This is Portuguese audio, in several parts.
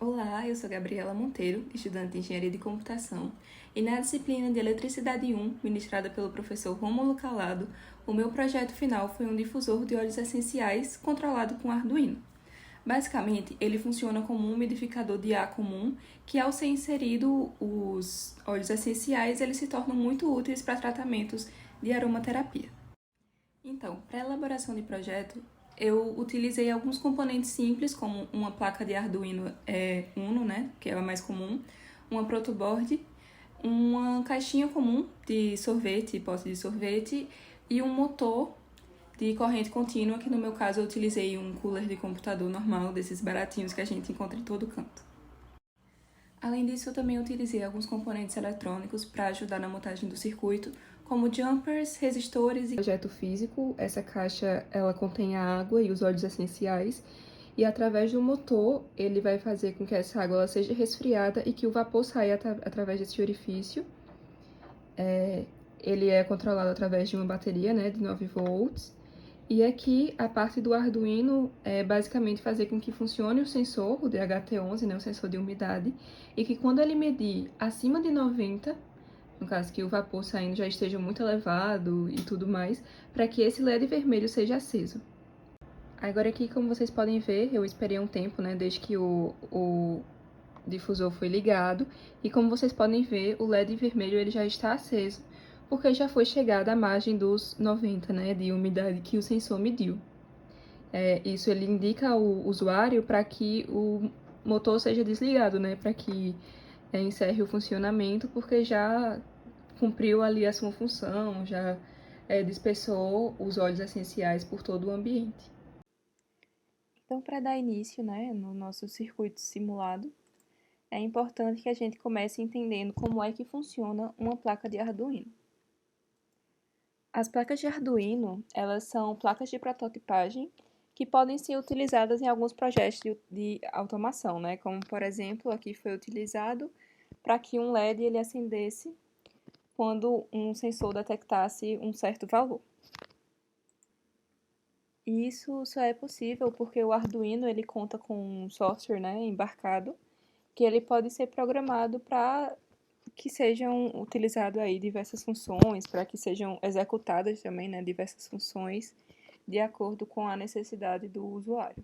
Olá, eu sou Gabriela Monteiro, estudante de Engenharia de Computação, e na disciplina de Eletricidade 1, ministrada pelo professor Rômulo Calado, o meu projeto final foi um difusor de óleos essenciais controlado com Arduino. Basicamente, ele funciona como um umidificador de ar comum, que ao ser inserido os óleos essenciais, eles se tornam muito úteis para tratamentos de aromaterapia. Então, para a elaboração de projeto, eu utilizei alguns componentes simples, como uma placa de Arduino Uno, né, que é a mais comum, uma protoboard, uma caixinha comum de sorvete, pote de sorvete, e um motor de corrente contínua, que no meu caso eu utilizei um cooler de computador normal, desses baratinhos que a gente encontra em todo canto. Além disso, eu também utilizei alguns componentes eletrônicos para ajudar na montagem do circuito, como jumpers, resistores e projeto físico. Essa caixa ela contém a água e os óleos essenciais, e através do motor ele vai fazer com que essa água ela seja resfriada e que o vapor saia através desse orifício. Ele é controlado através de uma bateria, né, de 9 volts. E aqui a parte do Arduino é basicamente fazer com que funcione o sensor, o DHT11, né, o sensor de umidade, e que quando ele medir acima de 90, no caso que o vapor saindo já esteja muito elevado e tudo mais, para que esse LED vermelho seja aceso. Agora aqui, como vocês podem ver, eu esperei um tempo, né, desde que o difusor foi ligado, e como vocês podem ver, o LED vermelho ele já está aceso, porque já foi chegada a margem dos 90, né, de umidade que o sensor mediu. Isso ele indica ao usuário para que o motor seja desligado, né, para que encerre o funcionamento, porque já cumpriu ali a sua função, já dispersou os óleos essenciais por todo o ambiente. Então, para dar início, né, no nosso circuito simulado, é importante que a gente comece entendendo como é que funciona uma placa de Arduino. As placas de Arduino, elas são placas de prototipagem que podem ser utilizadas em alguns projetos de automação, né? Como, por exemplo, aqui foi utilizado para que um LED ele acendesse quando um sensor detectasse um certo valor. E isso só é possível porque o Arduino ele conta com um software, né, embarcado, que ele pode ser programado para que sejam utilizadas aí diversas funções, para que sejam executadas também, né, diversas funções de acordo com a necessidade do usuário.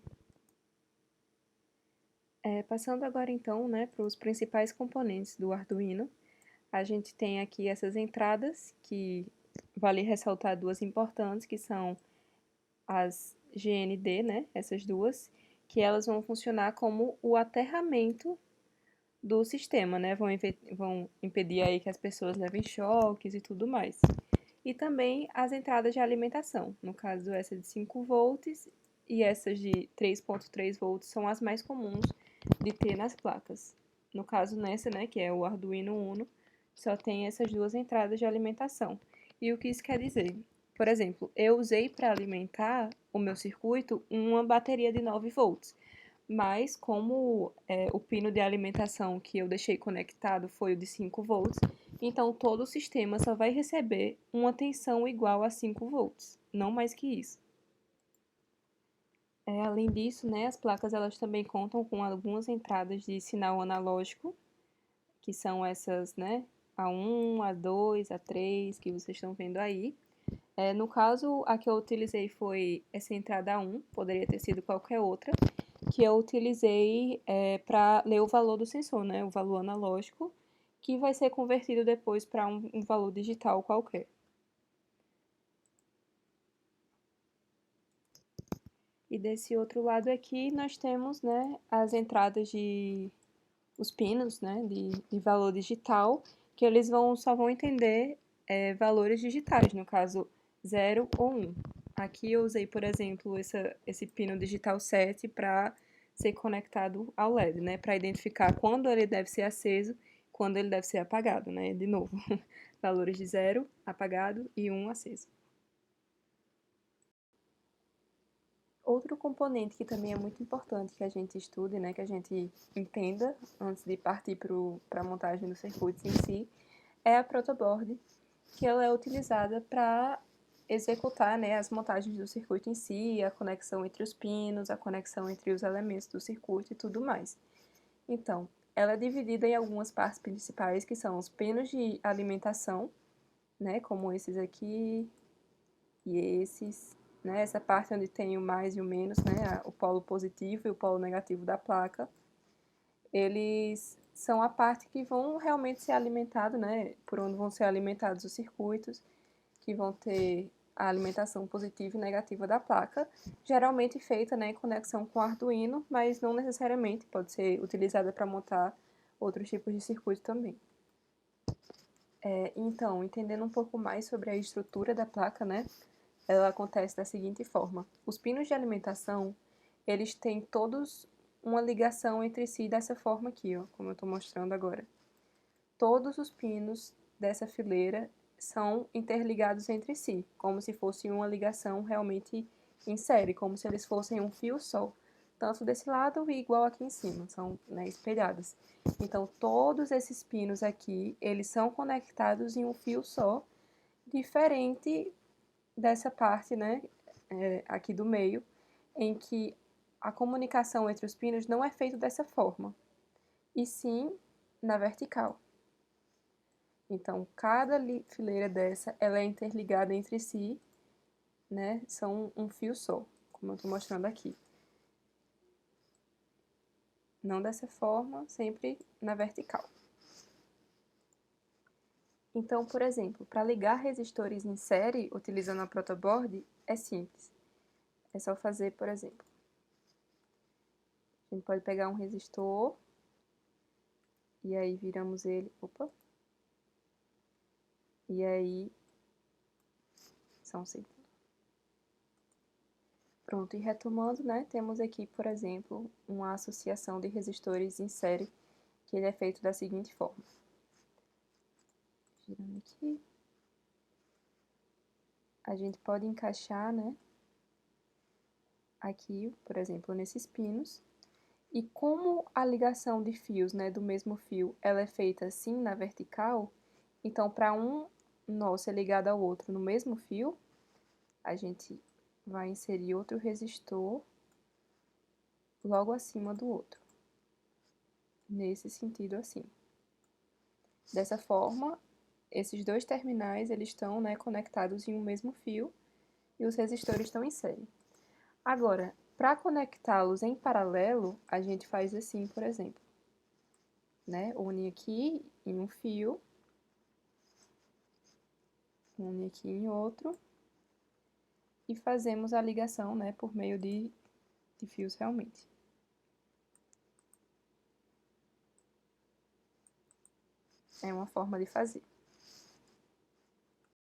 Passando agora então, né, para os principais componentes do Arduino, a gente tem aqui essas entradas, que vale ressaltar duas importantes, que são as GND, né, essas duas, que elas vão funcionar como o aterramento do sistema, né, vão impedir aí que as pessoas levem choques e tudo mais. E também as entradas de alimentação, no caso essa de 5 volts e essas de 3.3 volts são as mais comuns de ter nas placas. No caso nessa, né, que é o Arduino Uno, só tem essas duas entradas de alimentação. E o que isso quer dizer? Por exemplo, eu usei para alimentar o meu circuito uma bateria de 9 volts, mas como o pino de alimentação que eu deixei conectado foi o de 5 volts, então todo o sistema só vai receber uma tensão igual a 5 volts, não mais que isso. Além disso, né, as placas elas também contam com algumas entradas de sinal analógico, que são essas, né, A1, A2, A3, que vocês estão vendo aí. No caso, a que eu utilizei foi essa entrada A1, poderia ter sido qualquer outra, que eu utilizei para ler o valor do sensor, né, o valor analógico, que vai ser convertido depois para um valor digital qualquer. E desse outro lado aqui nós temos, né, as entradas os pinos, né, de valor digital, que eles só vão entender valores digitais, no caso 0 ou 1. Aqui eu usei, por exemplo, esse pino digital 7 para ser conectado ao LED, né, para identificar quando ele deve ser aceso, quando ele deve ser apagado, né, de novo, valores de 0 apagado e 1 aceso. Outro componente que também é muito importante que a gente estude, né, que a gente entenda antes de partir para a montagem dos circuitos em si, é a protoboard, que ela é utilizada para executar, né, as montagens do circuito em si, a conexão entre os pinos, a conexão entre os elementos do circuito e tudo mais. Então, ela é dividida em algumas partes principais, que são os pinos de alimentação, né, como esses aqui e esses, né, essa parte onde tem o mais e o menos, né, o polo positivo e o polo negativo da placa. Eles são a parte que vão realmente ser alimentados, né, por onde vão ser alimentados os circuitos, que vão ter a alimentação positiva e negativa da placa, geralmente feita, né, em conexão com o Arduino, mas não necessariamente, pode ser utilizada para montar outros tipos de circuito também. Então, entendendo um pouco mais sobre a estrutura da placa, né, ela acontece da seguinte forma. Os pinos de alimentação, eles têm todos uma ligação entre si dessa forma aqui, ó, como eu estou mostrando agora. Todos os pinos dessa fileira são interligados entre si, como se fosse uma ligação realmente em série, como se eles fossem um fio só. Tanto desse lado e igual aqui em cima, são, né, espelhadas. Então, todos esses pinos aqui, eles são conectados em um fio só, diferente dessa parte, né, aqui do meio, em que a comunicação entre os pinos não é feita dessa forma, e sim na vertical. Então, cada fileira dessa, ela é interligada entre si, né? São um fio só, como eu estou mostrando aqui. Não dessa forma, sempre na vertical. Então, por exemplo, para ligar resistores em série utilizando a protoboard, é simples. É só fazer, por exemplo, a gente pode pegar um resistor e aí viramos ele, opa, e aí, só um segundo. Pronto, e retomando, né, temos aqui, por exemplo, uma associação de resistores em série, que ele é feito da seguinte forma. Girando aqui. A gente pode encaixar, né, aqui, por exemplo, nesses pinos. E como a ligação de fios, né, do mesmo fio, ela é feita assim na vertical, então para um nó ser ligado ao outro no mesmo fio, a gente vai inserir outro resistor logo acima do outro. Nesse sentido assim. Dessa forma, esses dois terminais, eles estão, né, conectados em um mesmo fio e os resistores estão em série. Agora, para conectá-los em paralelo, a gente faz assim, por exemplo, né? Une aqui em um fio, une aqui em outro, e fazemos a ligação, né, por meio de fios realmente. É uma forma de fazer.